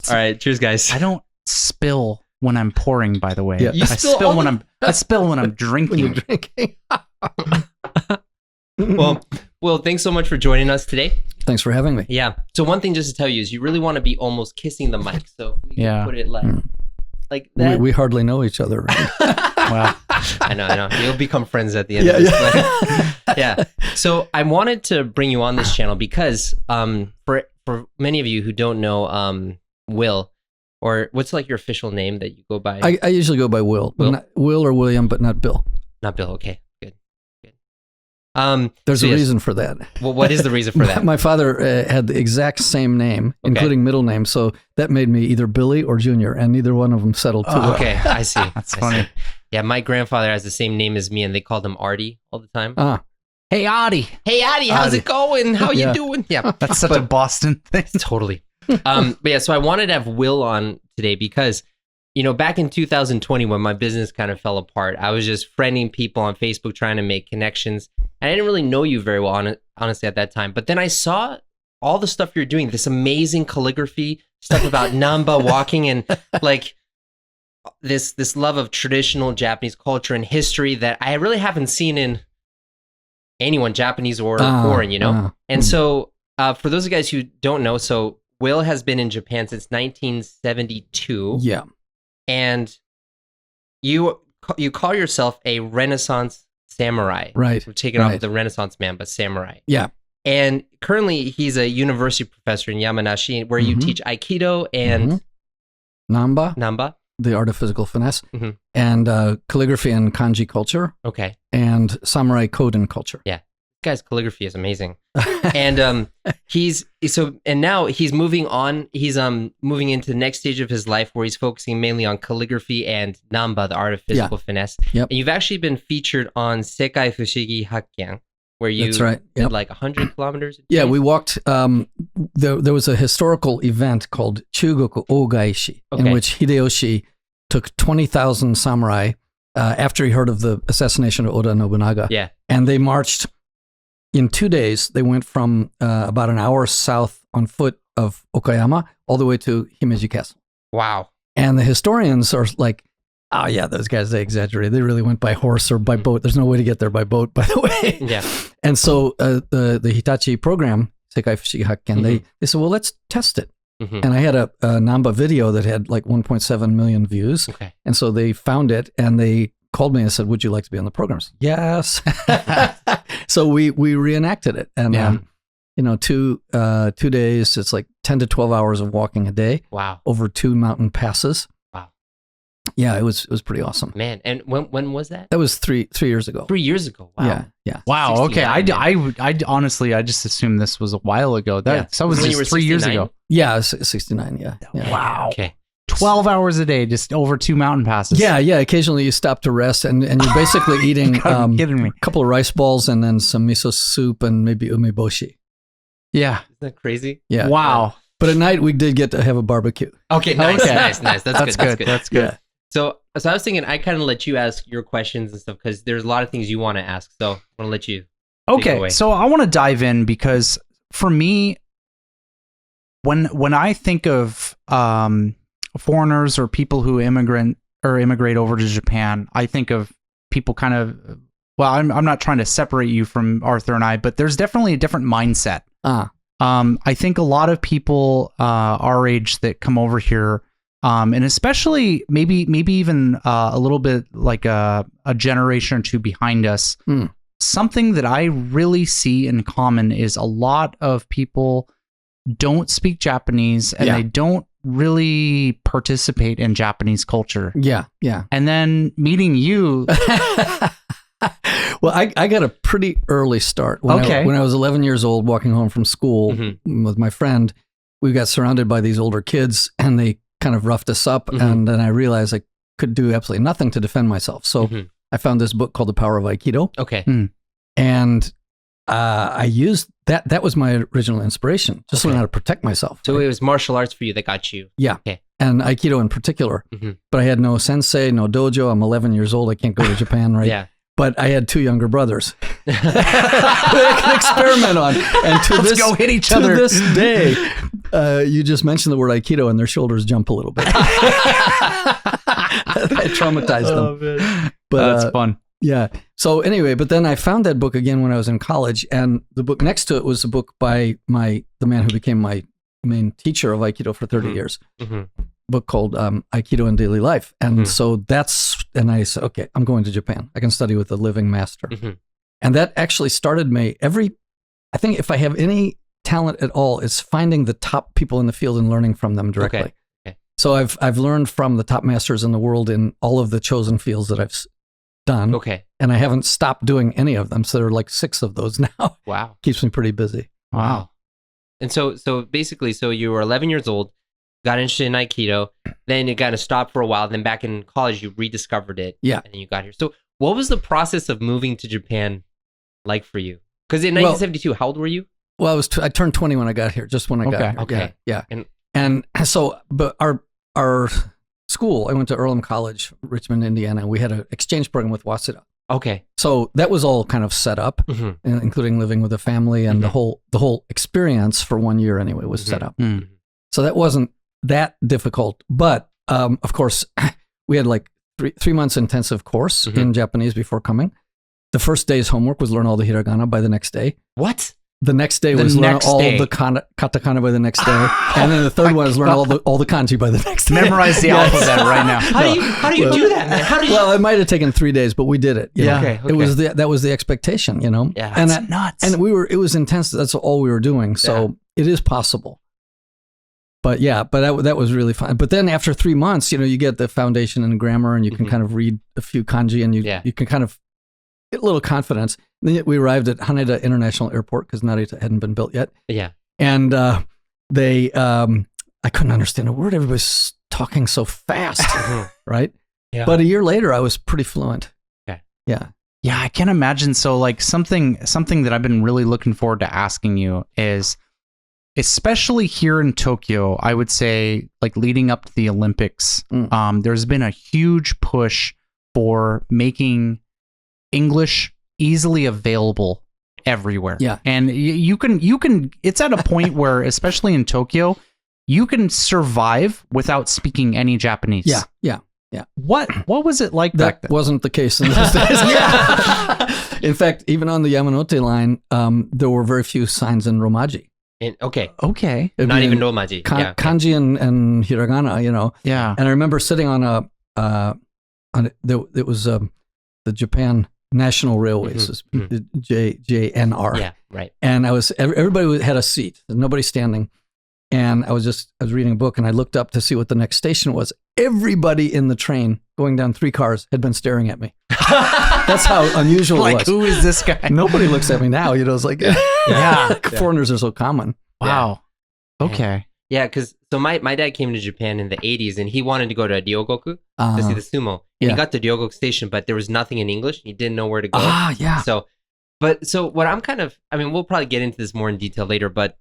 All right, cheers, guys. I don't spill when I'm pouring, by the way. Yeah. You I spill when I'm drinking. When you're drinking. Well, thanks so much for joining us today. Thanks for having me. Yeah. So one thing just to tell you is you really want to be almost kissing the mic. So we can put it like that. We hardly know each other. Right? Well, I know. You'll become friends at the end of this. Yeah. So I wanted to bring you on this channel because for many of you who don't know Will, or what's like your official name that you go by? I usually go by Will. Will or William, but not Bill. Not Bill. Okay. Good. There's a reason for that. Well, what is the reason for that? My father had the exact same name, including middle name, so that made me either Billy or Junior, and neither one of them settled too well. Okay, I see. That's funny. See. Yeah, my grandfather has the same name as me, and they called him Artie all the time. Hey, Artie. Hey, Artie, how's it going? How you doing? Yeah, that's such a Boston thing. Totally. But yeah, so I wanted to have Will on today because, you know, back in 2020 when my business kind of fell apart, I was just friending people on Facebook trying to make connections. And I didn't really know you very well, honestly, at that time. But then I saw all the stuff you're doing, this amazing calligraphy, stuff about Namba walking, and like this love of traditional Japanese culture and history that I really haven't seen in anyone, Japanese or foreign, you know? And so for those of you guys who don't know, so Will has been in Japan since 1972. Yeah. And you call yourself a Renaissance samurai. Right. We're taking off the Renaissance man, but samurai. Yeah. And currently he's a university professor in Yamanashi where you teach Aikido and Namba, the art of physical finesse, and calligraphy and kanji culture. Okay. And samurai code and culture. Yeah. This guy's calligraphy is amazing. And now he's moving on. He's moving into the next stage of his life where he's focusing mainly on calligraphy and Namba, the art of physical finesse. Yep. And you've actually been featured on Sekai Fushigi Hakken, where you did like 100 kilometers. Yeah, we walked. There was a historical event called Chugoku Ogaishi, in which Hideyoshi took 20,000 samurai after he heard of the assassination of Oda Nobunaga. Yeah. And they marched in 2 days. They went from about an hour south on foot of Okayama all the way to Himeji Castle. Wow. And the historians are like, oh yeah, those guys, they exaggerate. They really went by horse or by boat. There's no way to get there by boat, by the way. Yeah. And so the Hitachi program, Sekai Fushigi Hakken, they said, well, let's test it. And I had a Namba video that had like 1.7 million views. Okay. And so they found it and they called me and said, would you like to be on the program? Said, yes. So we reenacted it. And, you know, 2 days, it's like 10 to 12 hours of walking a day. Wow. Over 2 mountain passes. Wow. Yeah, it was pretty awesome. Man, and when was that? That was three years ago. 3 years ago. Wow. Yeah. Wow. Okay. I honestly, I just assumed this was a while ago. That was just 3 years ago. Yeah, 69. Yeah. Wow. Okay. 12 hours a day, just over 2 mountain passes. Yeah. Occasionally you stop to rest and you're basically eating kidding me. a couple of rice balls and then some miso soup and maybe umeboshi. Yeah. Isn't that crazy? Yeah. Wow. But at night we did get to have a barbecue. Okay. Nice. Nice. That's good. That's good. Yeah. So I was thinking I kind of let you ask your questions and stuff because there's a lot of things you want to ask. So I'm going to let you take it away. So I want to dive in because for me, when I think of foreigners or people who immigrate over to Japan, I think of people kind of, well, I'm not trying to separate you from Arthur and I, but there's definitely a different mindset. I think a lot of people our age that come over here, and especially maybe even a little bit like a generation or two behind us, something that I really see in common is a lot of people don't speak Japanese and they don't really participate in Japanese culture. Yeah. And then meeting you. Well, I got a pretty early start. When I was 11 years old, walking home from school with my friend, we got surrounded by these older kids and they kind of roughed us up. And then I realized I could do absolutely nothing to defend myself. So I found this book called The Power of Aikido. Okay. And I used that. That was my original inspiration, just to learn how to protect myself. So it was martial arts for you that got you. Yeah. Okay. And Aikido in particular. But I had no sensei, no dojo. I'm 11 years old. I can't go to Japan, right? Yeah. but I had 2 younger brothers that I could experiment on. And Let's go hit each other. To this day, you just mentioned the word Aikido and their shoulders jump a little bit. I traumatized them. Man. But, that's fun. Yeah. So anyway, but then I found that book again when I was in college, and the book next to it was a book by the man who became my main teacher of Aikido for 30 years. Book called Aikido in Daily Life. And so and I said, okay, I'm going to Japan. I can study with a living master. And that actually started me I think if I have any talent at all, it's finding the top people in the field and learning from them directly. Okay. So I've learned from the top masters in the world in all of the chosen fields that I've done. Okay. And I haven't stopped doing any of them. So there are like 6 of those now. Wow. Keeps me pretty busy. Wow. And so basically, so you were 11 years old, got interested in Aikido, then you kind of stopped for a while, then back in college, you rediscovered it. Yeah. And then you got here. So what was the process of moving to Japan like for you? Because in 1972, how old were you? Well, I turned 20 when I got here, just when I got here. Okay. Yeah. And so, but our school, I went to Earlham College, Richmond, Indiana, and we had an exchange program with Waseda. Okay. So that was all kind of set up, including living with a family, and the whole experience for 1 year anyway was set up. So that wasn't that difficult. But of course, we had like 3 months intensive course in Japanese before coming. The first day's homework was learn all the hiragana by the next day. What? The next day was learn all the katakana by the next day, and then the third one is learn all the kanji by the next day. Memorize the alphabet right now. How do you do that, man? Well, it might have taken 3 days, but we did it. Yeah. Okay. It was that was the expectation, you know. Yeah. And That's nuts. And it was intense. That's all we were doing. So it is possible. But yeah, but that was really fun. But then after 3 months, you know, you get the foundation and grammar, and you can kind of read a few kanji, and you can kind of get a little confidence. Then we arrived at Haneda International Airport because Narita hadn't been built yet. Yeah. And I couldn't understand a word. Everybody's talking so fast, right? Yeah. But a year later, I was pretty fluent. Okay. Yeah. Yeah, I can imagine. So like something that I've been really looking forward to asking you is, especially here in Tokyo, I would say like leading up to the Olympics, there's been a huge push for making English easily available everywhere. Yeah. And you can, it's at a point where, especially in Tokyo, you can survive without speaking any Japanese. Yeah. Yeah. Yeah. What was it like back then? That wasn't the case in those days. In fact, even on the Yamanote line, there were very few signs in Romaji. Okay. Not even Romaji. Kanji and hiragana, you know. Yeah. And I remember sitting on it was the Japan National Railways, the JNR. Yeah, right. And everybody had a seat, nobody standing. And I was reading a book, and I looked up to see what the next station was. Everybody in the train going down 3 cars had been staring at me. That's how unusual it was. Who is this guy? Nobody looks at me now. You know, it's like, foreigners are so common. Wow. Yeah. Okay. Yeah, because my dad came to Japan in the 80s, and he wanted to go to Ryogoku to see the sumo. And he got to Ryogoku Station, but there was nothing in English. He didn't know where to go. Yeah. So what I'm we'll probably get into this more in detail later, but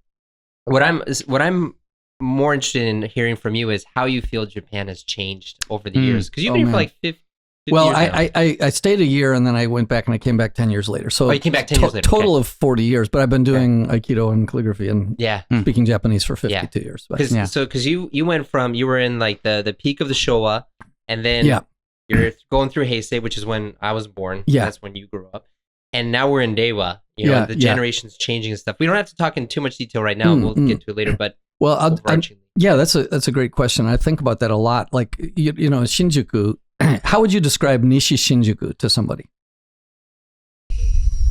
what I'm more interested in hearing from you is how you feel Japan has changed over the years. Because you've been here for like 50 well, years I stayed a year, and then I went back, and I came back 10 years later. So you came back 10 years later. Total of 40 years, but I've been doing Aikido and calligraphy and speaking Japanese for 52 years. Because you went from, you were in like the peak of the Showa, and then you're going through Heisei, which is when I was born. Yeah. That's when you grew up. And now we're in Reiwa. You know, the generation's changing and stuff. We don't have to talk in too much detail right now. We'll get to it later, but that's a great question. I think about that a lot. Like, you know, Shinjuku, how would you describe Nishi Shinjuku to somebody?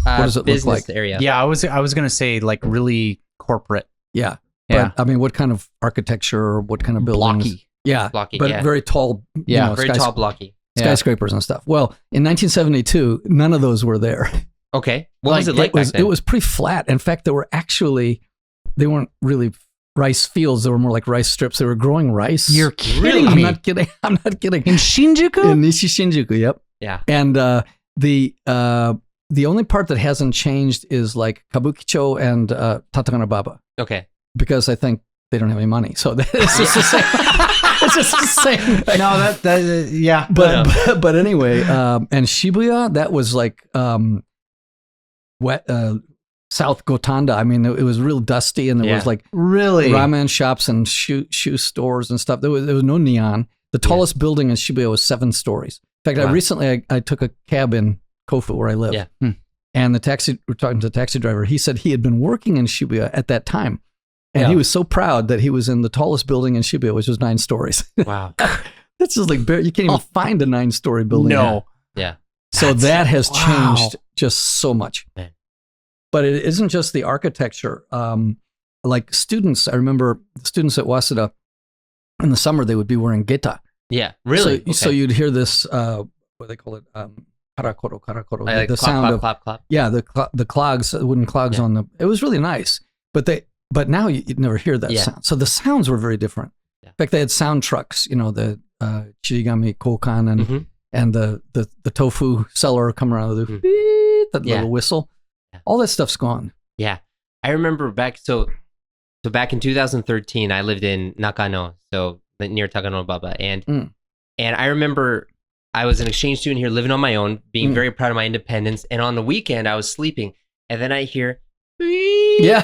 What does it look like? Area. Yeah, I was going to say like really corporate. Yeah. But I mean, what kind of architecture or what kind of buildings? Blocky. Yeah. Blocky, but very tall. Yeah, very tall, blocky. Skyscrapers and stuff. Well, in 1972, none of those were there. Okay. What was it like back then? It was pretty flat. In fact, they weren't really rice fields. They were more like rice strips. They were growing rice. You're kidding me. I'm not kidding. In Shinjuku? In Nishi Shinjuku, yep. Yeah. And the only part that hasn't changed is like Kabukicho and Tatakana Baba. Okay. Because I think they don't have any money. So it's just the same. it's just the same. No, yeah. But anyway, and Shibuya, that was like South Gotanda. I mean, it was real dusty, and there was like really ramen shops and shoe stores and stuff. There was no neon. The tallest building in Shibuya was 7 stories. In fact, recently I took a cab in Kofu where I live. Yeah. And we're talking to the taxi driver. He said he had been working in Shibuya at that time. And he was so proud that he was in the tallest building in Shibuya, which was 9 stories. Wow. That's just like, you can't even find a 9-story building. No. Yeah. So that has changed just so much. Man. But it isn't just the architecture. Like students, I remember students at Waseda, in the summer, they would be wearing geta. Yeah, really? So you'd hear this, what do they call it? Karakoro, karakoro. Like the clap, sound clap, of, clap, clap. yeah, the clogs, wooden clogs on the, it was really nice. But now you'd never hear that sound. So the sounds were very different. Yeah. In fact, they had sound trucks, the Chirigami Kokan and the tofu seller come around with that little whistle. Yeah. All that stuff's gone. Yeah. I remember back back in 2013, I lived in Nakano, so near Taganobaba, and I remember I was an exchange student here, living on my own, being very proud of my independence. And on the weekend, I was sleeping, and then I hear, Takeo,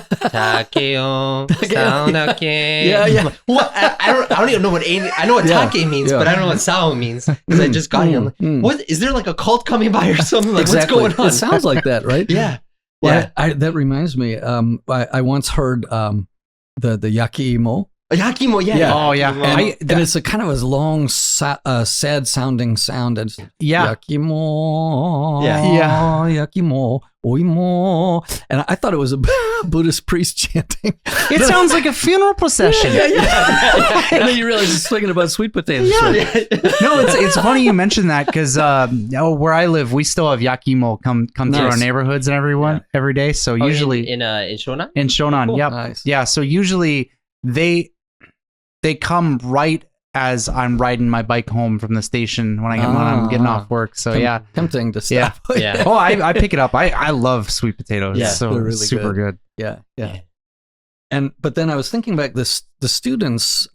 Saonake. Yeah. What? I don't even know what I know what take means, but I don't know what sao means because I just got here. I'm like, what? Is there like a cult coming by or something? Like, exactly. What's going on? It sounds like that, right? Yeah. Well, that reminds me. I once heard the yakiimo. Yakimo, yeah. Oh, yeah. And it's a kind of a long, sad sounding sound. And yakimo, yakimo, oimo. And I thought it was a Buddhist priest chanting. It sounds like a funeral procession. Yeah. And then you realize it's speaking about sweet potatoes. Yeah. Right? No, it's funny you mentioned that because where I live, we still have yakimo come through our neighborhoods and every day. So usually in Shonan? In Shonan, cool. Yep. Nice. Yeah, so usually they come right as I'm riding my bike home from the station when I'm getting off work. So tempting to stop. Yeah. Oh, I pick it up. I love sweet potatoes. Yeah, so they're really super good. Yeah. But then I was thinking back, the students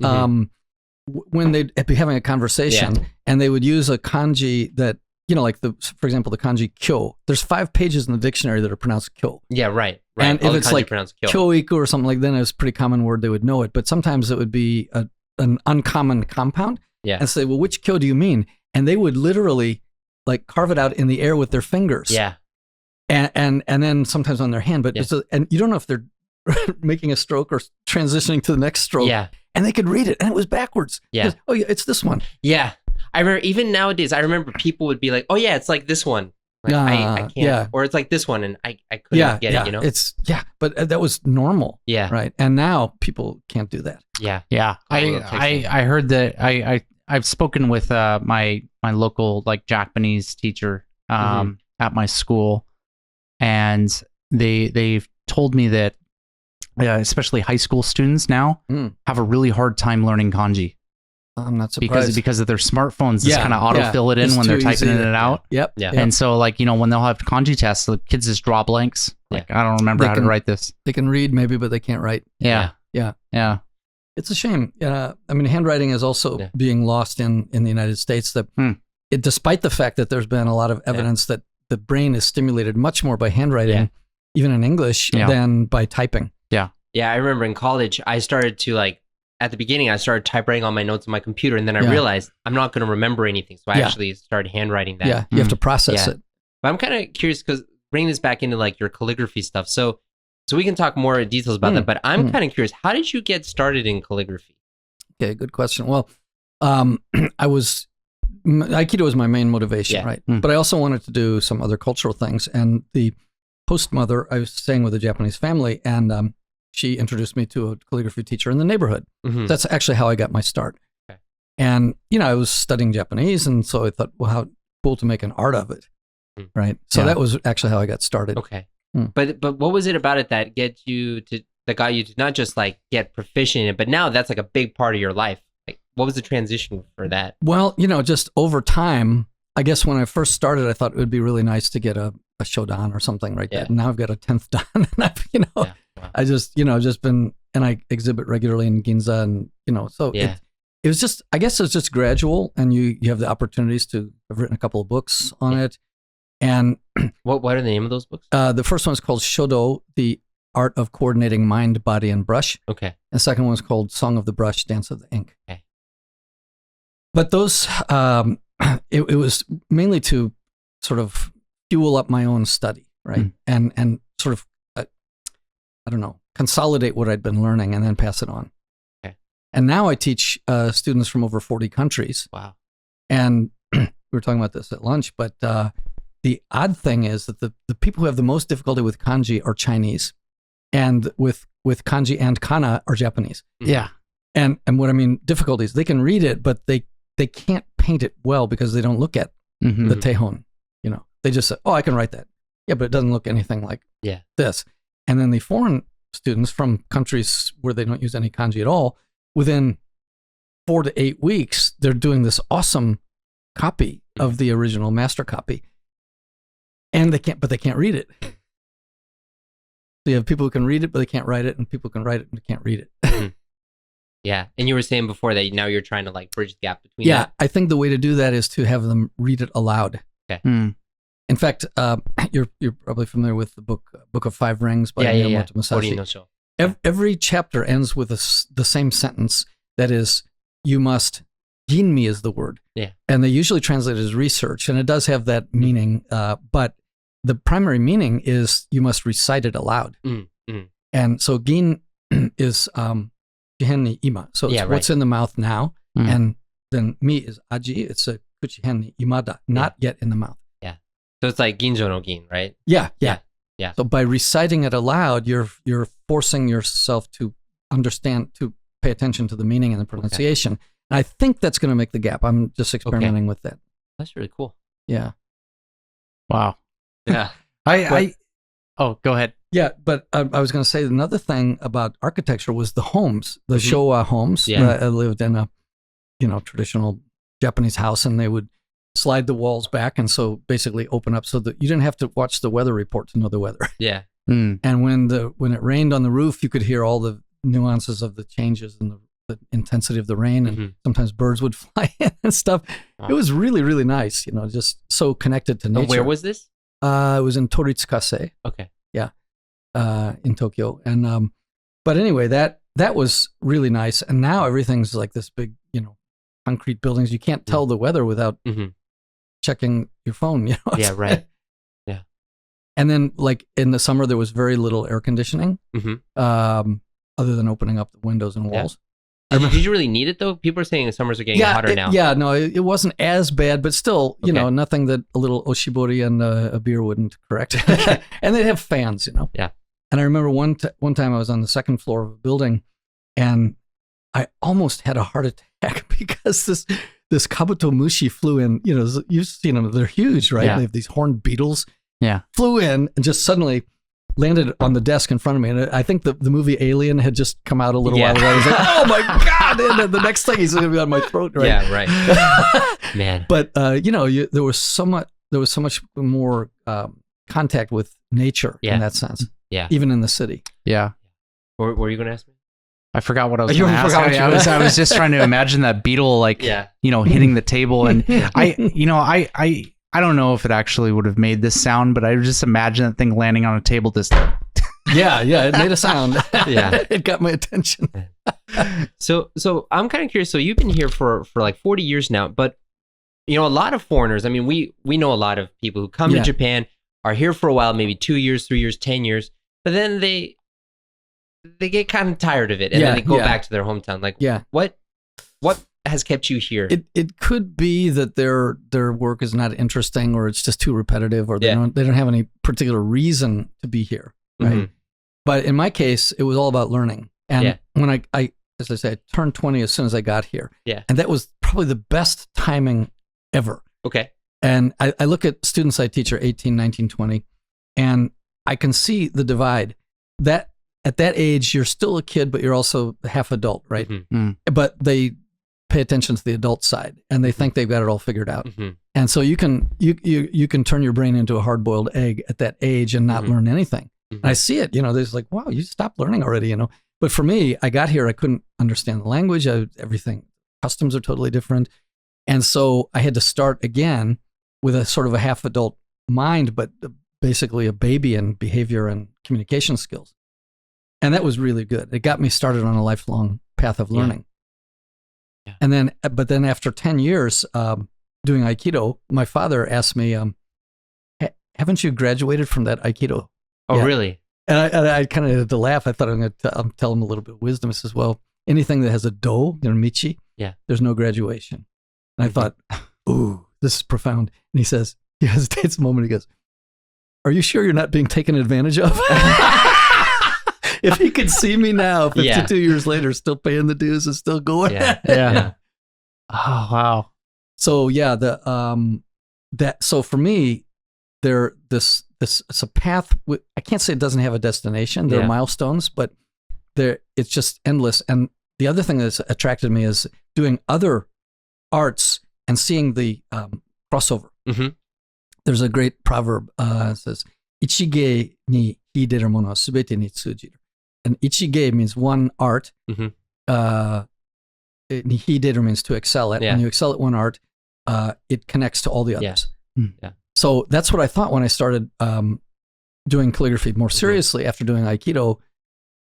when they'd be having a conversation and they would use a kanji that, like for example, the kanji kyo. There's 5 pages in the dictionary that are pronounced kyo. Yeah, right. And if it's like kyoiku or something like that, it's a pretty common word, they would know it. But sometimes it would be an uncommon compound. Yeah. And say, well, which kyo do you mean? And they would literally like carve it out in the air with their fingers. Yeah. And then sometimes on their hand. But and you don't know if they're making a stroke or transitioning to the next stroke. Yeah. And they could read it, and it was backwards. Yeah. Oh, yeah, it's this one. Yeah. I remember even nowadays, people would be like, oh yeah, it's like this one. Like, I can't. Yeah. Or it's like this one, and I couldn't get it, It's, but that was normal. Yeah. Right. And now people can't do that. Yeah. Yeah. I heard that I've spoken with my local like Japanese teacher at my school, and they've told me that especially high school students now have a really hard time learning kanji. I'm not surprised. Because of their smartphones, just kind of autofill it in when they're typing it out. Yep. Yeah. And so when they'll have kanji tests, the kids just draw blanks. Like, I don't remember how to write this. They can read maybe, but they can't write. Yeah. It's a shame. I mean, handwriting is also being lost in the United States. Despite the fact that there's been a lot of evidence that the brain is stimulated much more by handwriting, even in English, than by typing. Yeah, I remember in college, I started to at the beginning, I started typewriting on my notes on my computer, and then I realized I'm not going to remember anything. So I actually started handwriting that. Yeah, you have to process it. But I'm kind of curious because bringing this back into your calligraphy stuff. So we can talk more details about that, but I'm kind of curious. How did you get started in calligraphy? Okay, good question. Well, Aikido was my main motivation, right? But I also wanted to do some other cultural things. And the host mother, I was staying with a Japanese family, and she introduced me to a calligraphy teacher in the neighborhood. That's actually how I got my start. Okay. And, I was studying Japanese, and so I thought, well, how cool to make an art of it, right? So that was actually how I got started. Okay. But what was it about it that got you to not just get proficient in it, but now that's a big part of your life? What was the transition for that? Well, just over time, I guess when I first started, I thought it would be really nice to get a shodan or something like that. And now I've got a 10th dan, and I've, I just, just been, and I exhibit regularly in Ginza, and, so it was just, I guess it was just gradual, and you have the opportunities to have written a couple of books on it. And what are the name of those books? The first one is called Shodo, the Art of Coordinating Mind, Body, and Brush. Okay. And the second one is called Song of the Brush, Dance of the Ink. Okay. But those, it was mainly to sort of fuel up my own study, right? And sort of, I don't know, consolidate what I'd been learning and then pass it on. Okay. And now I teach students from over 40 countries. Wow. And we were talking about this at lunch, but the odd thing is that the people who have the most difficulty with kanji are Chinese, and with kanji and kana are Japanese. Yeah. And what I mean difficulties, they can read it, but they can't paint it well because they don't look at the teihon. You know, they just say, "Oh, I can write that." Yeah, but it doesn't look anything like this. And then the foreign students from countries where they don't use any kanji at all, within 4 to 8 weeks, they're doing this awesome copy of the original master copy. And they can't read it. So you have people who can read it, but they can't write it, and people can write it and can't read it. Yeah. And you were saying before that now you're trying to like bridge the gap between that. I think the way to do that is to have them read it aloud. Okay. In fact, you're probably familiar with the Book of Five Rings by Miyamoto Musashi. Every chapter ends with the same sentence. That is, you must, ginmi is the word. Yeah. And they usually translate it as research, and it does have that meaning, but the primary meaning is you must recite it aloud. And so gin is jihen ni ima. So it's what's in the mouth now. And then mi is aji. It's a kuchihen ni imada, not yet in the mouth. Yeah. So it's like ginjo no gin, right? Yeah. Yeah. So by reciting it aloud, you're forcing yourself to understand, to pay attention to the meaning and the pronunciation. Okay. And I think that's going to make the gap. I'm just experimenting with that. That's really cool. Yeah. Wow. Yeah. Oh, go ahead. Yeah, but I was going to say another thing about architecture was the homes, the Showa homes. Yeah. I lived in a, traditional Japanese house, and they would slide the walls back, and so basically open up so that you didn't have to watch the weather report to know the weather. Yeah. And when it rained on the roof, you could hear all the nuances of the changes in the intensity of the rain, and sometimes birds would fly in and stuff. Wow. It was really, really nice, just so connected to nature. And where was this? It was in Toritsukase. Okay. Yeah. In Tokyo. And but anyway, that was really nice. And now everything's like this big, concrete buildings. You can't tell the weather without checking your phone, Yeah, right. Yeah. And then like in the summer there was very little air conditioning. Other than opening up the windows and walls. Did you really need it though? People are saying the summers are getting hotter now. Yeah, no, it wasn't as bad, but still, nothing that a little oshibori and a beer wouldn't correct. And they'd have fans, Yeah. And I remember one time I was on the second floor of a building, and I almost had a heart attack because this kabuto mushi flew in. You've seen them; they're huge, right? Yeah. They have these horned beetles. Yeah, flew in and just suddenly landed on the desk in front of me. And I think the movie Alien had just come out a little while ago. I was like, oh my God. And the next thing he's going to be on my throat, right? Yeah, right. Man. But, there was so much more contact with nature in that sense. Yeah. Even in the city. Yeah. What were you going to ask me? I forgot what I was going to ask. I was just trying to imagine that beetle, hitting the table. And I don't know if it actually would have made this sound, but I just imagine that thing landing on a table just. Yeah, it made a sound. Yeah. It got my attention. So I'm kind of curious. So you've been here for like 40 years now, but a lot of foreigners, I mean, we know a lot of people who come to Japan, are here for a while, maybe 2 years, 3 years, 10 years, but then they get kind of tired of it and then they go back to their hometown. Like, what has kept you here? It could be that their work is not interesting, or it's just too repetitive, or they don't have any particular reason to be here, right? But in my case, it was all about learning. And when I as I say, I turned 20 as soon as I got here. Yeah. And that was probably the best timing ever. Okay. And I look at students I teach are 18, 19, 20, and I can see the divide. That at that age, you're still a kid, but you're also half adult, right? But they pay attention to the adult side, and they think they've got it all figured out. And so you can turn your brain into a hard-boiled egg at that age and not learn anything. And I see it, there's like, wow, you stopped learning already, But for me, I got here, I couldn't understand the language, everything. customs are totally different. And so I had to start again with a sort of a half adult mind, but basically a baby in behavior and communication skills. And that was really good. It got me started on a lifelong path of learning. Yeah. And then, but then after 10 years doing Aikido, my father asked me, haven't you graduated from that Aikido? Oh, yet? Really? And I kind of had to laugh. I thought I'm going to tell him a little bit of wisdom. He says, well, anything that has a do, michi, there's no graduation. And I thought, ooh, this is profound. And he says, he hesitates a moment. He goes, are you sure you're not being taken advantage of? If he could see me now, 52 years later, still paying the dues and still going. Yeah. Oh, wow. So yeah, so for me, this it's a path. I can't say it doesn't have a destination. There are milestones, but it's just endless. And the other thing that's attracted me is doing other arts and seeing the crossover. Mm-hmm. There's a great proverb that says, "Ichige ni hideru mono wa subete ni tsujiru." And ichige means one art. Mm-hmm. Ni hideru means to excel at. When you excel at one art, it connects to all the others. Yeah. So that's what I thought when I started doing calligraphy more seriously after doing Aikido,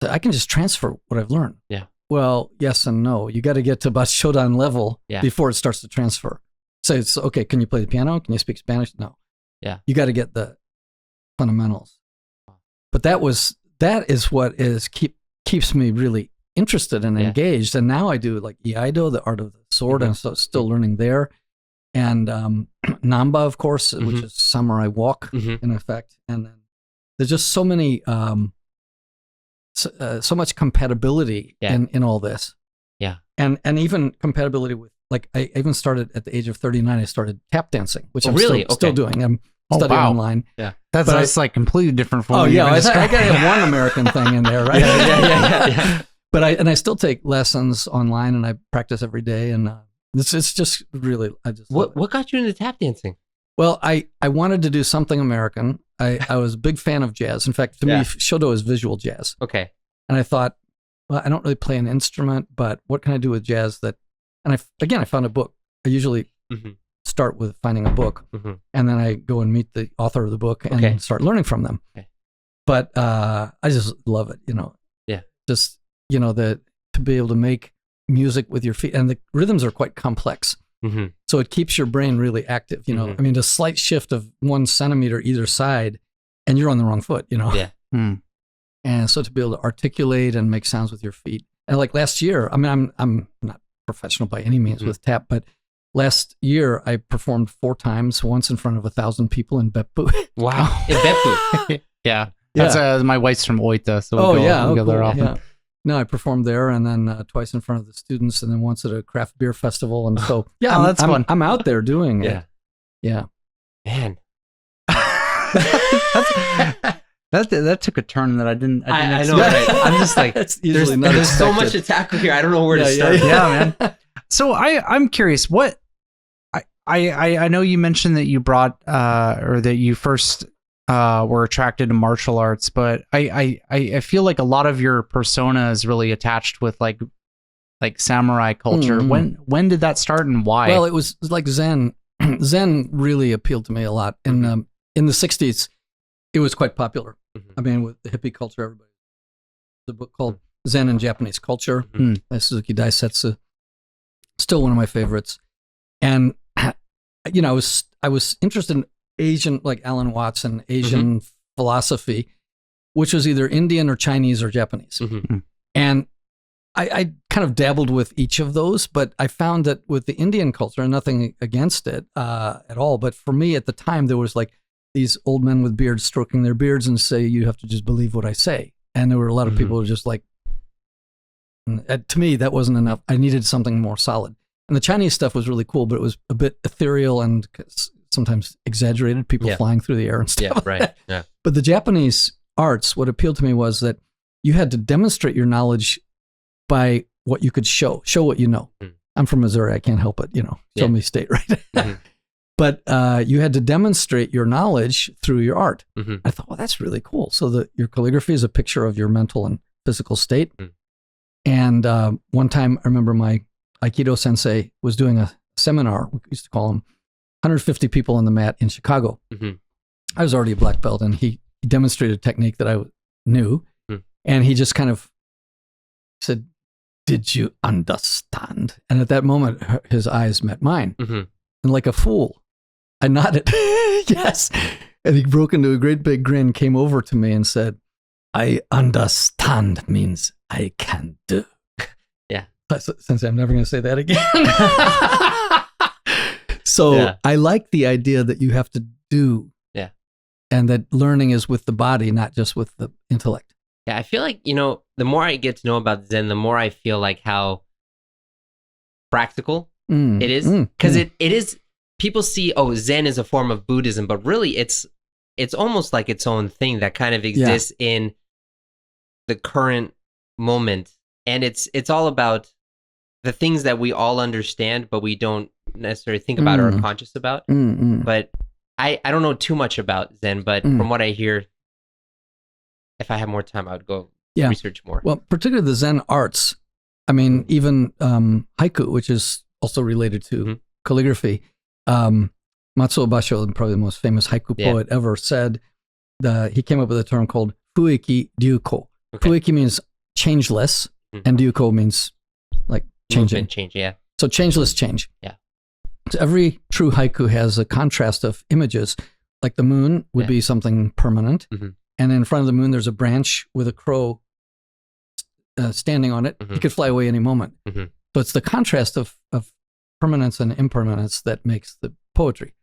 that I can just transfer what I've learned. Yeah. Well, yes and no. You got to get to about Shodan level before it starts to transfer. So it's okay. Can you play the piano? Can you speak Spanish? No. Yeah. You got to get the fundamentals. But that is what keeps me really interested and engaged. And now I do like Iaido, the art of the sword, and so still learning there. And Namba, of course, which is samurai walk in effect. And then there's just so many, so much compatibility in all this. Yeah. And even compatibility with, like, I even started at the age of 39, I started tap dancing, which I'm still doing. I'm studying online. Yeah. That's like completely different from I got to have one American thing in there, right? Yeah. But I still take lessons online and I practice every day. And it's just really, what got you into tap dancing? Well, I wanted to do something American. I was a big fan of jazz. In fact, to me, Shodo is visual jazz. Okay. And I thought, well, I don't really play an instrument, but what can I do with jazz and I found a book. I usually start with finding a book and then I go and meet the author of the book and start learning from them. Okay. But I just love it, Yeah. Just, to be able to make music with your feet, and the rhythms are quite complex. Mm-hmm. So it keeps your brain really active, I mean, a slight shift of 1 centimeter either side and you're on the wrong foot, Yeah. And so to be able to articulate and make sounds with your feet. And like last year, I mean, I'm not professional by any means with tap, but last year I performed 4 times, once in front of 1,000 people in Beppu. Wow. In Beppu. Yeah. That's my wife's from Oita, so we go there often. Yeah. No, I performed there, and then twice in front of the students, and then once at a craft beer festival. And so, that's fun. I'm out there doing it. Yeah. Man. That took a turn that I didn't I know, right? I'm just like, there's so much to tackle here. I don't know where to start. Yeah, man. So I'm curious, what I know you mentioned that you brought or that you first were attracted to martial arts, but I feel like a lot of your persona is really attached with like samurai culture. Mm-hmm. When did that start and why? Well, it was like Zen. Zen really appealed to me a lot. In the 60s, it was quite popular. Mm-hmm. I mean, with the hippie culture, everybody. There's a book called Zen in Japanese Culture by Suzuki Daisetsu. Still one of my favorites. And I was interested in Asian, like Alan Watson, Asian philosophy, which was either Indian or Chinese or Japanese. Mm-hmm. And I kind of dabbled with each of those, but I found that with the Indian culture, and nothing against it at all, but for me at the time, there was like these old men with beards stroking their beards and say, you have to just believe what I say. And there were a lot of people who were just like, to me, that wasn't enough. I needed something more solid. And the Chinese stuff was really cool, but it was a bit ethereal and sometimes exaggerated, people flying through the air and stuff. Yeah, right. Yeah. But the Japanese arts, what appealed to me was that you had to demonstrate your knowledge by what you could show what you know. Mm. I'm from Missouri. I can't help it, show me state, right? Mm-hmm. But you had to demonstrate your knowledge through your art. Mm-hmm. I thought, well, that's really cool. So your calligraphy is a picture of your mental and physical state. Mm. And one time I remember my Aikido sensei was doing a seminar, we used to call them 150 people on the mat in Chicago. Mm-hmm. I was already a black belt, and he demonstrated a technique that I knew. Mm. And he just kind of said, "Did you understand?" And at that moment, his eyes met mine. Mm-hmm. And like a fool, I nodded, yes. And he broke into a great big grin, came over to me and said, "I understand means I can do." Yeah. Since I'm never going to say that again. So I like the idea that you have to do. Yeah. And that learning is with the body, not just with the intellect. Yeah, I feel like, the more I get to know about Zen, the more I feel like how practical it is. Because it is, people see, Zen is a form of Buddhism, but really it's almost like its own thing that kind of exists in the current moment. And it's all about the things that we all understand, but we don't necessarily think about or are conscious about. But I don't know too much about Zen, but from what I hear, if I had more time, I would go research more. Well, particularly the Zen arts. I mean, even haiku, which is also related to calligraphy. Matsuo Basho, probably the most famous haiku poet ever, said he came up with a term called fuiki ryuko. Okay. Fuiki means changeless, and ryuko means like changing. Movement change, yeah. So changeless change. Yeah. So every true haiku has a contrast of images. Like the moon would be something permanent. And in front of the moon, there's a branch with a crow standing on it. It could fly away any moment. So it's the contrast of permanence and impermanence that makes the poetry.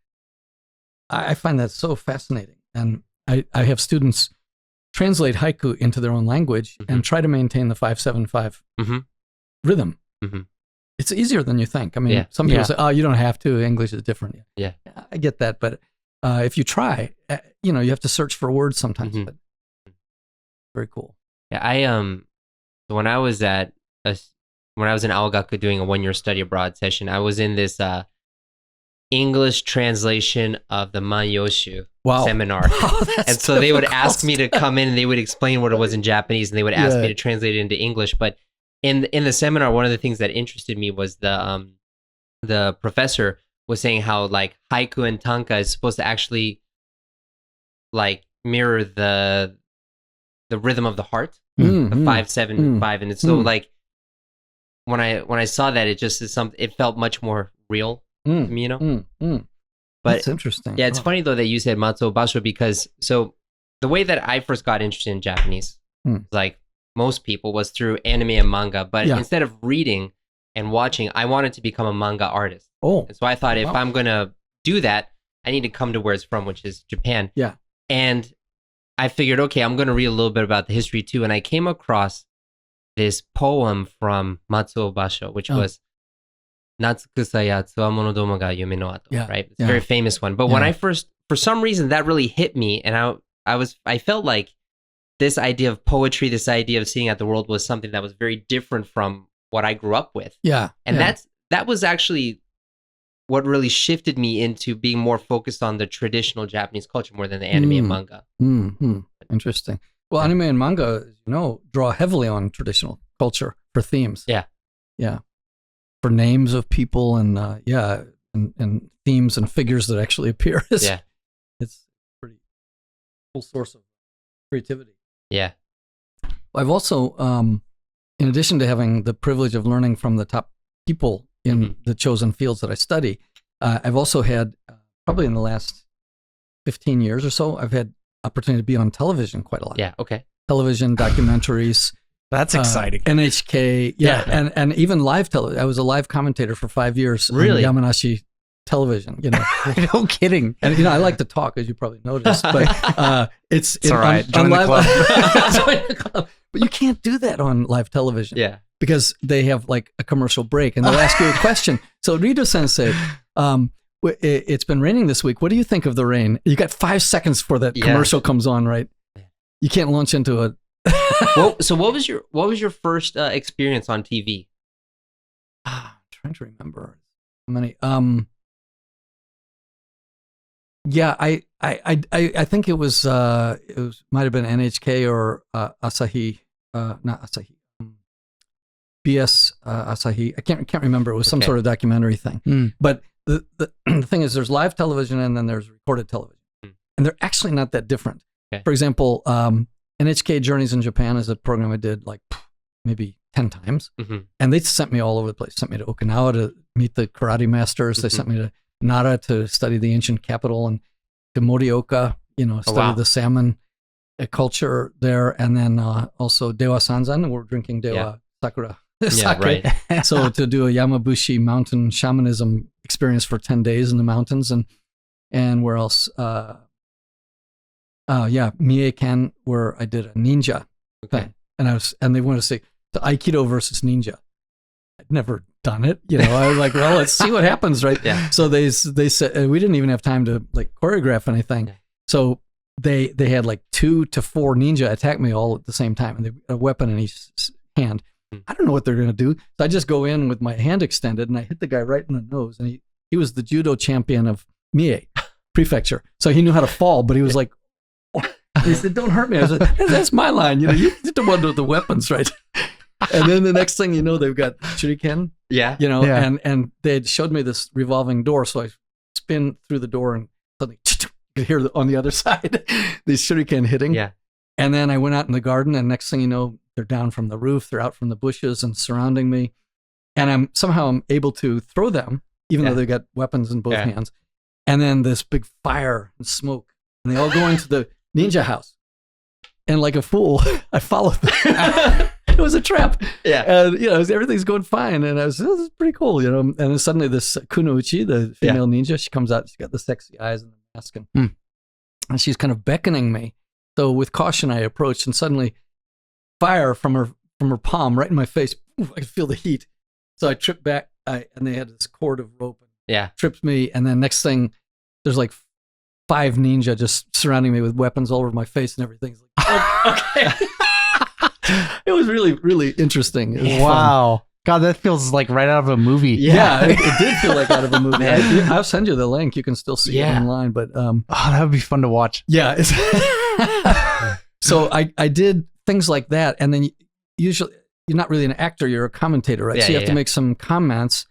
I find that so fascinating. And I have students translate haiku into their own language and try to maintain the 5/7/5 rhythm. It's easier than you think. I mean, some people say, "Oh, you don't have to. English is different." Yeah, I get that, but if you try, you have to search for words sometimes. But very cool. Yeah, so when I was in Aogaku doing a 1-year study abroad session, I was in this English translation of the Manyoshu seminar. And so they would ask me to come in and they would explain what it was in Japanese, and they would ask me to translate it into English. But in the seminar, one of the things that interested me was the professor was saying how like haiku and tanka is supposed to actually like mirror the rhythm of the heart, the 5/7/5, and it's so like when I saw that, it just is it felt much more real to me, But that's interesting. Yeah, it's funny though that you said Matsuo Basho, because so the way that I first got interested in Japanese, like most people, was through anime and manga. But instead of reading and watching, I wanted to become a manga artist. And so I thought, if I'm gonna do that, I need to come to where it's from, which is Japan. Yeah. And I figured, okay, I'm gonna read a little bit about the history too. And I came across this poem from Matsuo Basho, which was Natsukusa ya tsuwamono domo ga yume no ato, right? It's a very famous one. But when I first, for some reason, that really hit me, and I felt like this idea of poetry, this idea of seeing out the world, was something that was very different from what I grew up with. Yeah. And that was actually what really shifted me into being more focused on the traditional Japanese culture more than the anime and manga. Interesting. Well, anime and manga, draw heavily on traditional culture for themes. Yeah. Yeah. For names of people and and themes and figures that actually appear. It's a pretty cool source of creativity. Yeah. I've also, in addition to having the privilege of learning from the top people in the chosen fields that I study, I've also had, probably in the last 15 years or so, I've had opportunity to be on television quite a lot. Yeah, okay. Television, documentaries. That's exciting. NHK, and even live television. I was a live commentator for 5 years on Yamanashi television, No kidding. And, I like to talk, as you probably noticed, but it's all right. Join the club. Join the club. But you can't do that on live television. Yeah. Because they have like a commercial break and they'll ask you a question. So Rito Sensei, it's been raining this week. What do you think of the rain? You got 5 seconds before that commercial comes on, right? You can't launch into a... So what was your first experience on TV? I'm trying to remember how many. I think it was might have been NHK or Asahi, not Asahi, BS Asahi. I can't remember. It was some sort of documentary thing. But the thing is, there's live television and then there's recorded television, and they're actually not that different. For example, NHK Journeys in Japan is a program I did like maybe 10 times, and they sent me all over the place. Sent me to Okinawa to meet the karate masters. They sent me to Nara to study the ancient capital, and to Morioka, study the salmon culture there, and then also Dewa Sanzan. We're drinking Dewa Sakura sake. So to do a Yamabushi mountain shamanism experience for 10 days in the mountains, and where else? Mie-ken, where I did a ninja thing, and they wanted to say the Aikido versus ninja. I'd never done it, I was like, well, let's see what happens, right? So they said we didn't even have time to like choreograph anything. So they had like 2 to 4 ninja attack me all at the same time, and they had a weapon in each hand. I don't know what they're gonna do, so I just go in with my hand extended, and I hit the guy right in the nose, and he was the judo champion of Mie Prefecture, so he knew how to fall, but he was like, he said, "Don't hurt me." I said, "That's my line, you're the one with the weapons, right?" And then the next thing you know, they've got shuriken, and they had showed me this revolving door, so I spin through the door, and suddenly you could hear on the other side these shuriken hitting. And then I went out in the garden, and next thing you know, they're down from the roof, they're out from the bushes and surrounding me, and I'm able to throw them, even though they've got weapons in both hands. And then this big fire and smoke, and they all go into the ninja house, and like a fool, I followed them. It was a trap. And everything's going fine, and this is pretty cool, And then suddenly this Kunoichi, the female ninja, she comes out. She's got the sexy eyes and the mask, and she's kind of beckoning me. So with caution, I approached, and suddenly fire from her palm right in my face. Ooh, I could feel the heat. So I tripped back, and they had this cord of rope. Tripped me, and then next thing, there's like 5 ninja just surrounding me with weapons all over my face and everything. It's like, oh, okay. It was really, really interesting. Wow. Fun. God, that feels like right out of a movie. Yeah, it did feel like out of a movie. I'll send you the link. You can still see it online. But that would be fun to watch. Yeah. So I did things like that, and then usually you're not really an actor; you're a commentator, right? So you have to make some comments,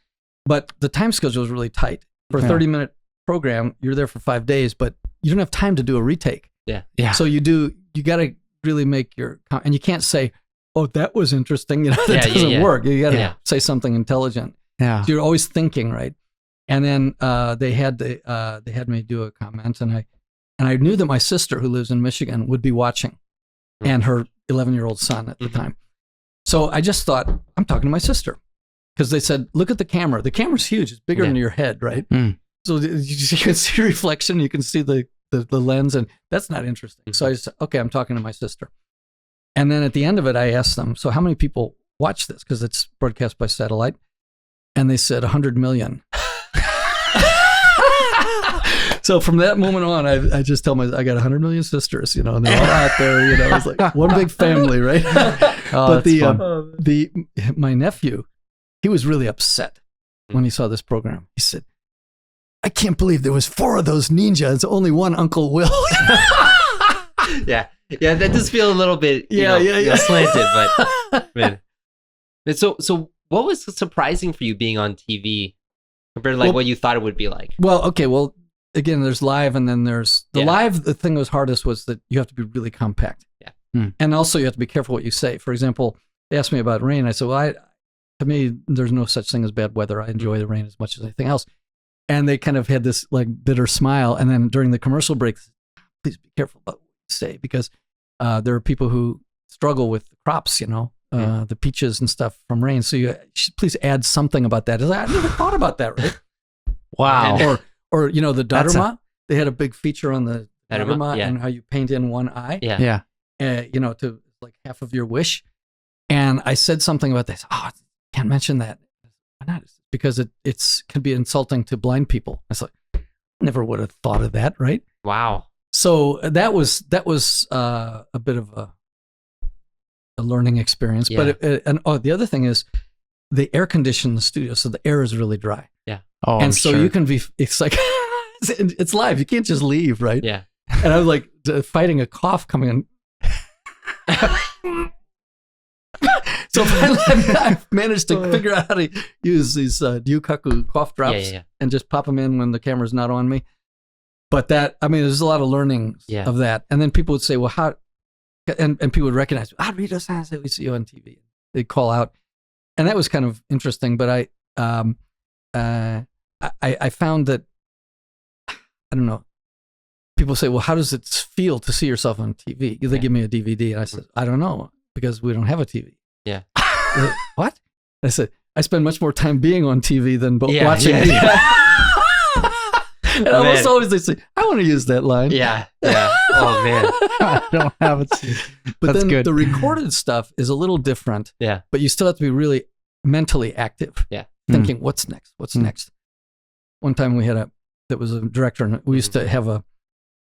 but the time schedule is really tight. For a 30-minute program, you're there for 5 days, but you don't have time to do a retake. So you got to really make and you can't say, "Oh, that was interesting." That doesn't work. You got to say something intelligent. So you're always thinking, right? And then they had me do a comment, and I knew that my sister, who lives in Michigan, would be watching, and her 11-year-old son at the time. So I just thought, I'm talking to my sister, because they said, "Look at the camera. The camera's huge. It's bigger than your head, right?" So you can see reflection. You can see the lens, and that's not interesting. So I said, okay, I'm talking to my sister. And then at the end of it, I asked them, so how many people watch this? Because it's broadcast by satellite. And they said 100 million. So from that moment on, I just tell I got 100 million sisters, and they're all out there, it's like one big family, right? But my nephew, he was really upset when he saw this program. He said, "I can't believe there was 4 of those ninjas, only one Uncle Will." Yeah, that does feel a little bit slanted, but man. So what was surprising for you being on TV compared to what you thought it would be like? Well, again, there's live, and then there's the live. The thing that was hardest was that you have to be really compact. And also you have to be careful what you say. For example, they asked me about rain. I said, well, to me, there's no such thing as bad weather. I enjoy the rain as much as anything else. And they kind of had this like bitter smile. And then during the commercial breaks, please be careful about what you say, because there are people who struggle with crops, the peaches and stuff from rain. So you should please add something about that. I never thought about that, right? Wow. Or the Dharma, they had a big feature on the Dharma and how you paint in one eye. To like half of your wish. And I said something about this. Oh, I can't mention that. Why not? Because it can be insulting to blind people. I was like, I never would have thought of that, right? Wow. So that was a bit of a learning experience. But the other thing is, they air condition the studio, so the air is really dry. Oh, and so you can be. It's like it's live. You can't just leave, right? And I was like So finally, I've managed to figure out how to use these Ryukaku cough drops and just pop them in when the camera's not on me. But there's a lot of learning of that. And then people would say, well, how, and people would recognize, Rito-san, we see you on TV. They'd call out. And that was kind of interesting. But I found that, I don't know, people say, well, how does it feel to see yourself on TV? They give me a DVD. And I said, I don't know, because we don't have a TV. Yeah. Like, what? I said, I spend much more time being on TV than watching TV. And almost always they say, I want to use that line. Yeah. Oh, man. I don't have it. But That's then good. the recorded stuff is a little different. Yeah. But you still have to be really mentally active. Yeah. Thinking, what's next? What's next? One time we had that was a director, and we used to have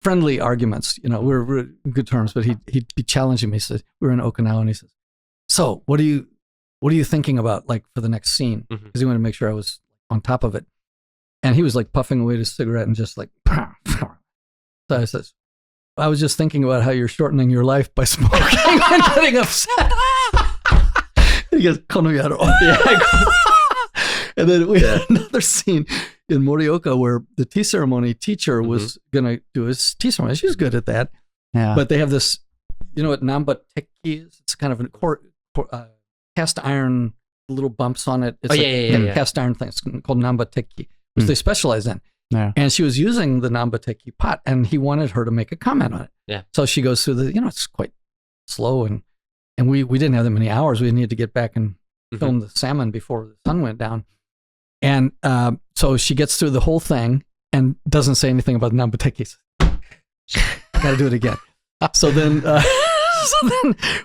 friendly arguments. We're in good terms, but he'd be challenging me. He says, we were in Okinawa, and he says, so what are you thinking about, like, for the next scene? Because he wanted to make sure I was on top of it. And he was like puffing away his cigarette and just like, so I says, I was just thinking about how you're shortening your life by smoking and getting upset. He goes, Kono yaro. And then we had another scene in Morioka where the tea ceremony teacher was going to do his tea ceremony. She was good at that. Yeah. But they have this, you know what Namba Teki is? It's kind of a cast iron, little bumps on it. It's cast iron thing. It's called Namba Teki, which they specialize in. Yeah. And she was using the Namba Teki pot, and he wanted her to make a comment on it. Yeah. So she goes through it's quite slow, and we didn't have that many hours. We needed to get back and film the salmon before the sun went down. And so she gets through the whole thing and doesn't say anything about Namba Teki. Got to do it again. So then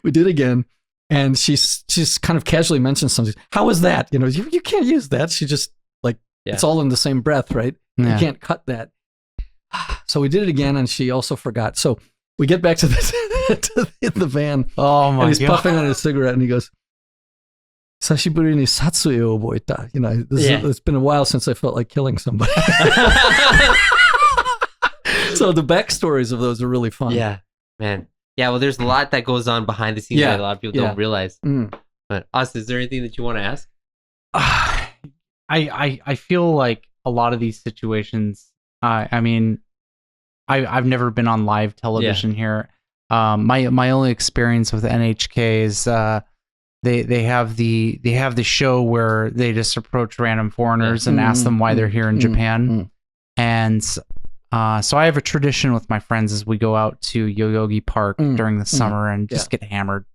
we did it again, and she's kind of casually mentioned something. How was that? You can't use that. She just it's all in the same breath, right? Yeah. You can't cut that. So we did it again, and she also forgot. So we get back to the van. Oh my God! And he's puffing on his cigarette, and he goes, "Sashiburi ni satsue o oboita." It's been a while since I felt like killing somebody. So the backstories of those are really fun. Yeah, man. Yeah, well, there's a lot that goes on behind the scenes that a lot of people don't realize. But Austin, is there anything that you want to ask? I feel like a lot of these situations, I've never been on live television here. My only experience with NHK is they have the show where they just approach random foreigners and ask them why they're here in Japan. And so I have a tradition with my friends as we go out to Yoyogi Park during the summer and just get hammered.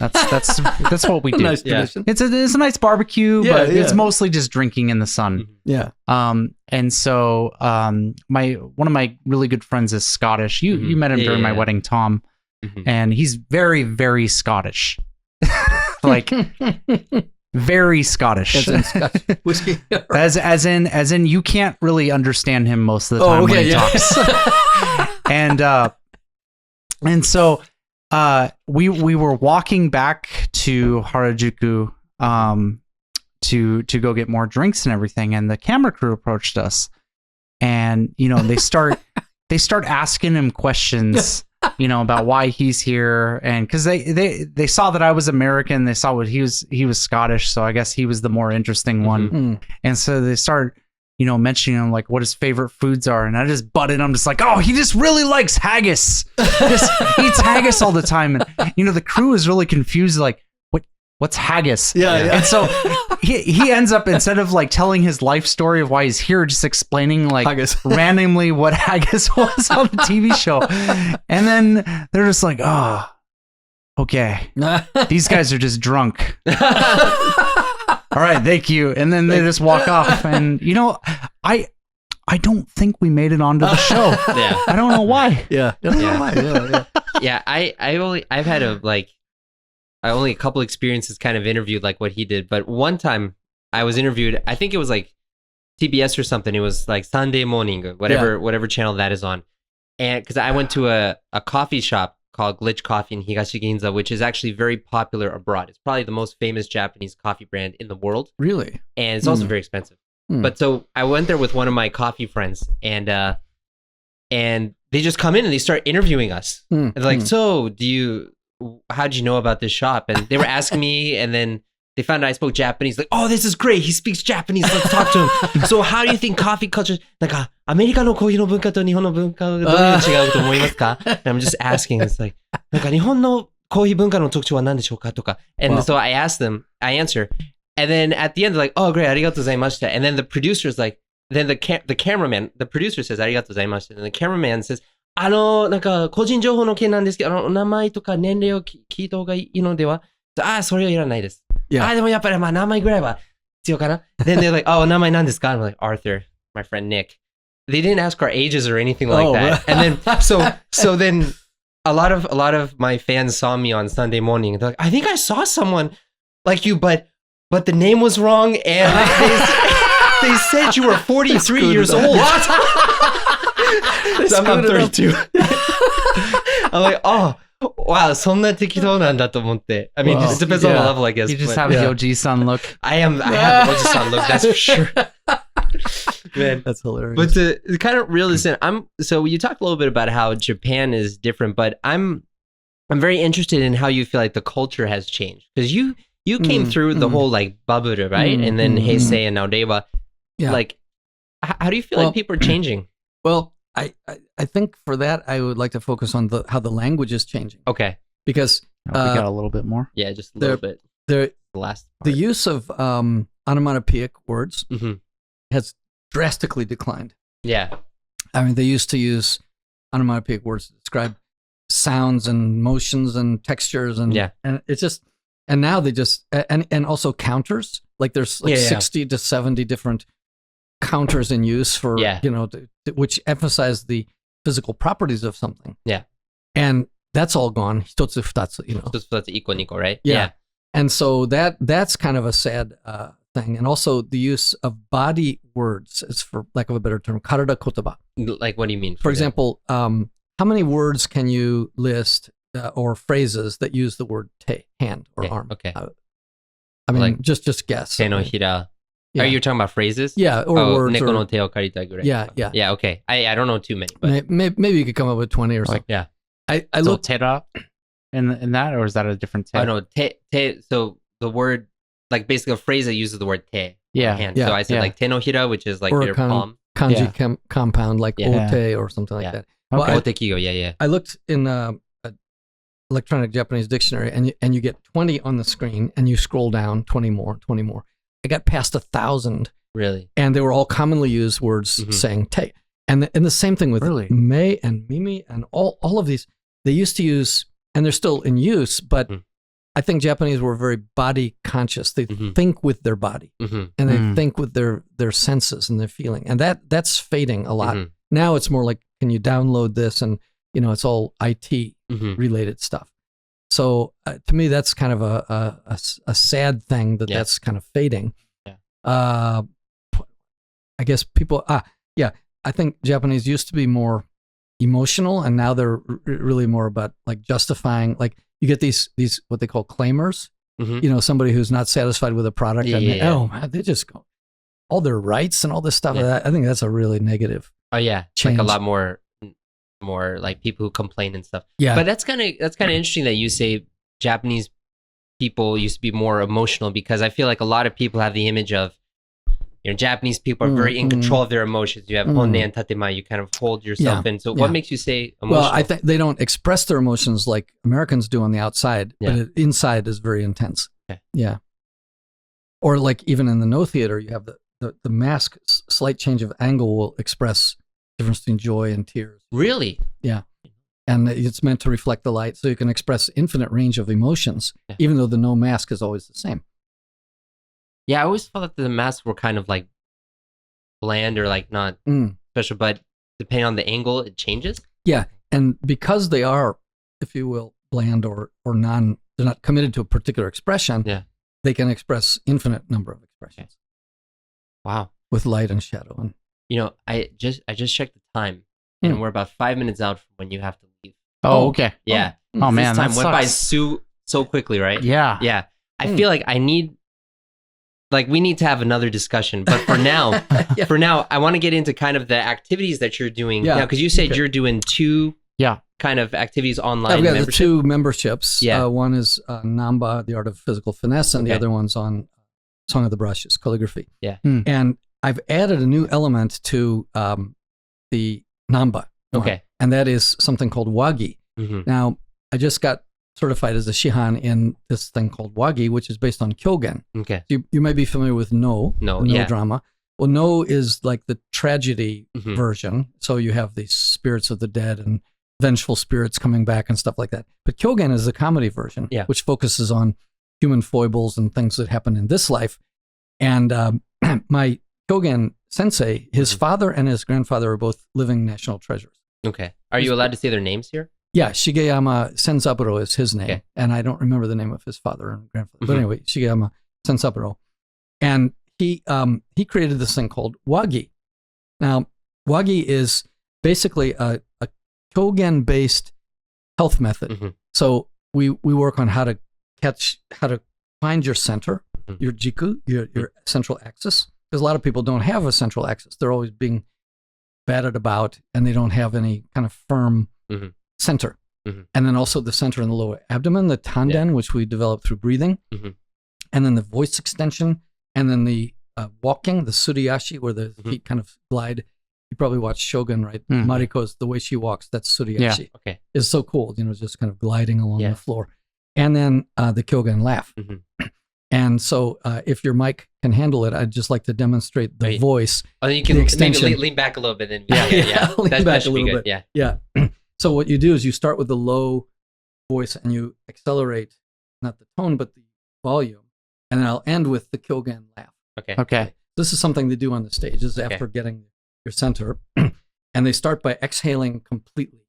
That's what we do. Nice tradition. It's a nice barbecue, but it's mostly just drinking in the sun. Yeah. And so one of my really good friends is Scottish. You met him during my wedding, Tom, and he's very, very Scottish. Like very Scottish. Whiskey. as in you can't really understand him most of the time when he talks. And so we were walking back to Harajuku to go get more drinks and everything, and the camera crew approached us, and they start asking him questions about why he's here, and because they saw that I was American, they saw what he was Scottish, so I guess he was the more interesting one. And so they started mentioning him, like what his favorite foods are, and I just butted. I'm just like, oh, he just really likes haggis. Just eats haggis all the time, and the crew is really confused, like what's haggis? Yeah. And so he ends up, instead of like telling his life story of why he's here, just explaining like haggis. Randomly what haggis was on the TV show, and then they're just like, oh, okay, these guys are just drunk. All right, thank you. And then they just walk off. And I don't think we made it onto the show. Yeah. I don't know why. Yeah. I don't know why. Yeah. I've had only a couple experiences kind of interviewed like what he did. But one time I was interviewed, I think it was like TBS or something. It was like Sunday morning or whatever channel that is on. And because I went to a coffee shop called Glitch Coffee in Higashiginza, which is actually very popular abroad. It's probably the most famous Japanese coffee brand in the world. Really? And it's also very expensive. But so I went there with one of my coffee friends, and they just come in and they start interviewing us. And like, so how'd you know about this shop? And they were asking me, and then they found out I spoke Japanese. Like, oh, this is great. He speaks Japanese. Let's talk to him. So how do you think coffee culture, なんか、アメリカのコーヒーの文化と日本の文化がどういう違うと思いますか? And I'm just asking. It's like, なんか日本のコーヒー文化の特徴は何でしょうかとか. And so I asked them, I answer. And then at the end, they're like, oh, great. ありがとうございました. And then the producer's like, then the cameraman, the producer says, ありがとうございました. And the cameraman says, なんか個人情報の件なんですけど、名前とか年齢を聞いた方がいいのでは? それはいらないです。でもやっぱりまあ名前ぐらいは必要かな? Then they're like, oh, 名前何ですか? I'm like, Arthur, my friend Nick. They didn't ask our ages or anything like that. And then, so then a lot of my fans saw me on Sunday morning. They're like, I think I saw someone like you, but the name was wrong. And they said you were 43 years old. So I'm 32. I'm like, oh, wow, そんな適当なんだと思って。I mean, it depends on the level, I guess. You just have the Oji-san look. I have the Oji-san look, that's for sure. Man, that's hilarious. But to kind of reel this in, so you talked a little bit about how Japan is different, but I'm very interested in how you feel like the culture has changed. Because you came through the whole like Baburu, right? And then Heisei and now Reiwa. Like, how do you feel like people are changing? Well, I think for that, I would like to focus on how the language is changing. Okay. Because we got a little bit more. Yeah, just a little bit. The last part. The use of onomatopoeic words has drastically declined. Yeah. I mean, they used to use onomatopoeic words to describe sounds and motions and textures and it's just, and now they just, and also counters, like there's like 60 to 70 different counters in use for, you know, which emphasize the physical properties of something. Yeah. And that's all gone. Hitotsu, futatsu, you know. Hitotsu, futatsu, iko, niko, right? Yeah. And so that's kind of a sad thing. And also the use of body words is, for lack of a better term, karada kotoba. Like, what do you mean? For example, how many words can you list or phrases that use the word te, hand or arm? Okay. I mean, like, just guess. Te no hira. Are you talking about phrases? Yeah, or words. Neko no te o karita gurai. Yeah. Yeah, okay. I don't know too many. But maybe you could come up with 20 or something. Yeah. I looked tera in that, or is that a different te? Oh, no. Te, so the word, like basically a phrase that uses the word te. Hand. So I said like te no hira, which is like your palm. Kanji compound, like ote or something like that. Well, Otekigo, I looked in electronic Japanese dictionary, and you get 20 on the screen, and you scroll down 20 more. I got past 1,000. Really? And they were all commonly used words saying te. And the same thing with me and mimi and all of these. They used to use, and they're still in use, but I think Japanese were very body conscious. They think with their body, and they think with their senses and their feeling. And that's fading a lot. Now it's more like, can you download this? And, you know, it's all IT related stuff. So to me, that's kind of a sad thing that's kind of fading. Yeah. I guess people, I think Japanese used to be more emotional, and now they're really more about like justifying, like you get these what they call claimers, you know, somebody who's not satisfied with a product oh man, they just go all their rights and all this stuff. I think that's a really negative. Oh yeah. Change. Like a lot more like people who complain and stuff. Yeah. But that's kind of interesting that you say Japanese people used to be more emotional, because I feel like a lot of people have the image of, you know, Japanese people are very in control of their emotions. You have honne and tatemae, you kind of hold yourself in. So what makes you say emotional? Well, I think they don't express their emotions like Americans do on the outside, but inside is very intense. Okay. Yeah. Or like even in the no theater, you have the mask, slight change of angle will express difference between joy and tears. Really? Yeah. And it's meant to reflect the light, so you can express infinite range of emotions, even though the no mask is always the same. Yeah, I always thought that the masks were kind of like bland or like not special, but depending on the angle, it changes. Yeah, and because they are, if you will, bland or non, they're not committed to a particular expression. Yeah, they can express infinite number of expressions. Wow, with light and shadow. And you know, I just checked the time, and we're about 5 minutes out from when you have to leave. Oh, okay. Yeah. Oh man, this time went by so quickly, right? Yeah. Yeah. I feel like we need to have another discussion, but for now, I want to get into kind of the activities that you're doing now, because you said you're doing two kind of activities online? I've got the membership? 2 memberships. Yeah. One is Namba, the art of physical finesse, and the Okay. other one's on Song of the Brushes, calligraphy. Yeah. And I've added a new element to the Namba. Okay. And that is something called wagi. Mhm. Now, I just got certified as a shihan in this thing called wagi, which is based on kyogen. Okay. You may be familiar with no yeah. drama. Well, no is like the tragedy Mhm. version. So you have these spirits of the dead and vengeful spirits coming back and stuff like that. But kyogen is the comedy version, Yeah. which focuses on human foibles and things that happen in this life. And my kyogen sensei, his Mhm. father and his grandfather are both living national treasures. Okay. Are you allowed to say their names here? Yeah, Shigeyama Sensaburo is his name, Okay. and I don't remember the name of his father and grandfather. But Mhm. anyway, Shigeyama Sensaburo, and he created this thing called wagi. Now, wagi is basically a kyogen-based health method. Mhm. So we work on how to find your center, Mhm. your jiku, your central axis, because a lot of people don't have a central axis. They're always being batted about, and they don't have any kind of firm Mhm. center. Mhm. And then also the center in the lower abdomen, the tanden, which we developed through breathing, Mhm. and then the voice extension, and then the walking, the suriyashi, where the Mhm. feet kind of glide. You probably watched Shogun, right? Mhm. Mariko's, the way she walks, that's suriyashi. Okay. It's so cool, just kind of gliding along Yeah. the floor. And then the kyogen laugh. Mhm. And so if your mic can handle it, I'd just like to demonstrate the Wait. voice. Oh, then you can The maybe extension. lean back a little bit. Then Yeah, lean that back should a be little good. bit. Yeah. Yeah. So what you do is you start with the low voice and you accelerate, not the tone, but the volume. And then I'll end with the kyogen laugh. Okay. Okay. This is something they do on the stage. This is Okay. after getting your center. And they start by exhaling completely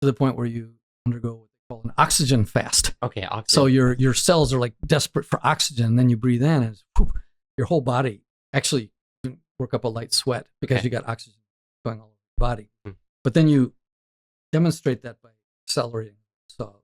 to the point where you undergo what they call an oxygen fast. Okay. Oxygen. So your cells are like desperate for oxygen. Then you breathe in and it's, whoop, your whole body actually can work up a light sweat because Okay. you got oxygen going all over your body. Mhm. But then you demonstrate that by accelerating. So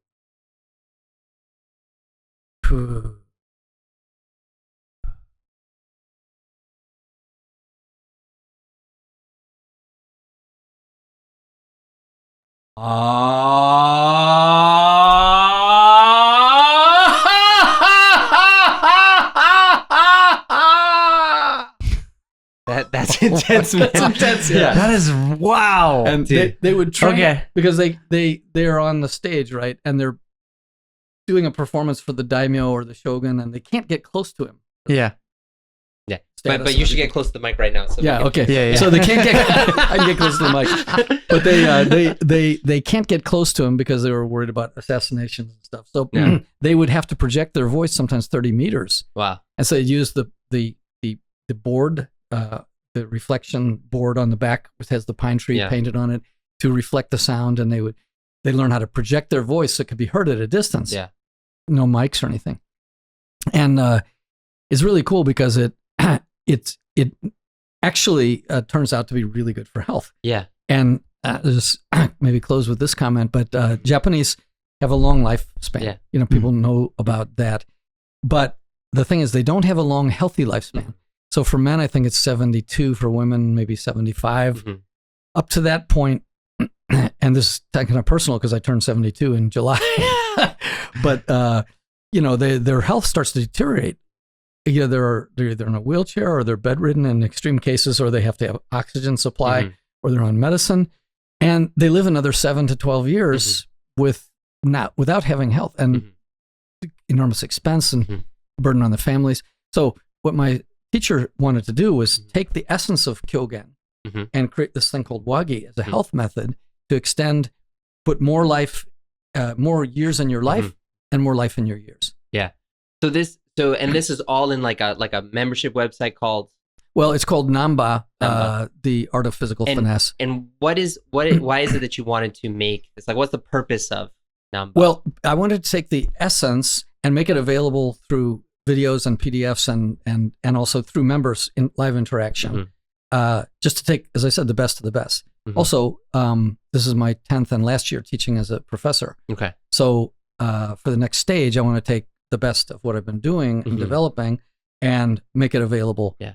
that's intense, man. That's intense, yeah. That is wow. And Dude. they would train Okay. because they're on the stage, right? And they're doing a performance for the daimyo or the shogun, and they can't get close to him. Yeah. Yeah. Status But you should of get close to the mic right now. So we Yeah, can- okay. Yeah, yeah. So they can't get. I can get close to the mic, but they can't get close to him because they were worried about assassinations and stuff. So Yeah. they would have to project their voice sometimes 30 meters, Wow. and so they use the board, the reflection board on the back, which has the pine tree Yeah. painted on it to reflect the sound, and they learn how to project their voice so it could be heard at a distance. Yeah. No mics or anything, and it's really cool because it actually turns out to be really good for health. Yeah. And just maybe close with this comment, but Japanese have a long lifespan. Yeah. People know about that. But the thing is, they don't have a long, healthy lifespan. So for men, I think it's 72. For women, maybe 75. Mhm. Up to that point, and this is kind of personal because I turned 72 in July. But their health starts to deteriorate. They're either in a wheelchair or they're bedridden in extreme cases, or they have to have oxygen supply, Mhm. or they're on medicine, and they live another 7 to 12 years without having health, and Mhm. enormous expense and Mhm. burden on the families. So what my teacher wanted to do was take the essence of kyogen Mhm. and create this thing called wagi as a Mhm. health method to put more life, more years in your life, Mhm. and more life in your years. Yeah. And this is all in like a membership website called. Well, it's called Namba, Namba. the art of physical finesse. And why is it that you wanted to make this? Like, what's the purpose of Namba? Well, I wanted to take the essence and make it available through videos and PDFs and also through members in live interaction. Just to take, as I said, the best of the best. Mhm. Also, this is my 10th and last year teaching as a professor. Okay. So for the next stage, I want to take the best of what I've been doing and Mhm. developing and make it available. Yeah.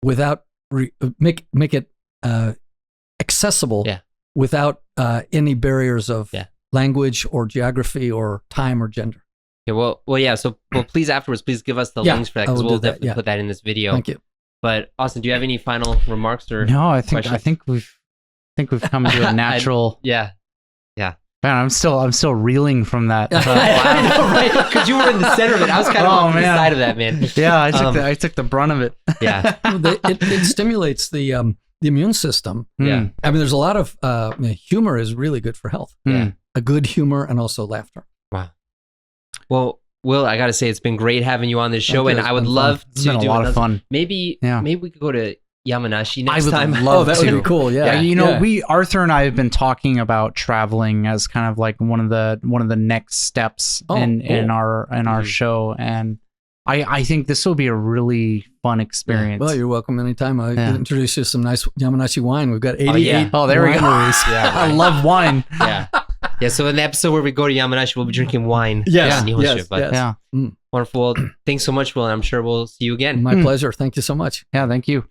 Without make it accessible Yeah. without any barriers of language or geography or time or gender. Yeah, well, yeah. So, please afterwards, please give us the links for that because we'll definitely put that in this video. Thank you. But Austin, do you have any final remarks or no? I think questions? I think we've come to a natural. Yeah. Man, I'm still reeling from that. I know, right? Because you were in the center of it. I was kind of on the side of that, man. Yeah, I took the brunt of it. Yeah, it stimulates the immune system. Yeah, I mean, there's a lot of humor is really good for health. Yeah, a good humor and also laughter. Wow. Well, Will, I got to say it's been great having you on this show, and I would love to do a lot of fun. Maybe we could go to Yamanashi next time. Love that would be cool. Yeah. You know, Arthur and I have been talking about traveling as kind of like one of the next steps in our show, and I think this will be a really fun experience. Well, you're welcome anytime. I'll introduce you to some nice Yamanashi wine. We've got 88 Oh, there we go. Yeah, I love wine. Yeah, so in the episode where we go to Yamanashi, we'll be drinking wine. Yes. Wonderful. Thanks so much, Will, and I'm sure we'll see you again. My pleasure. Thank you so much. Yeah, thank you.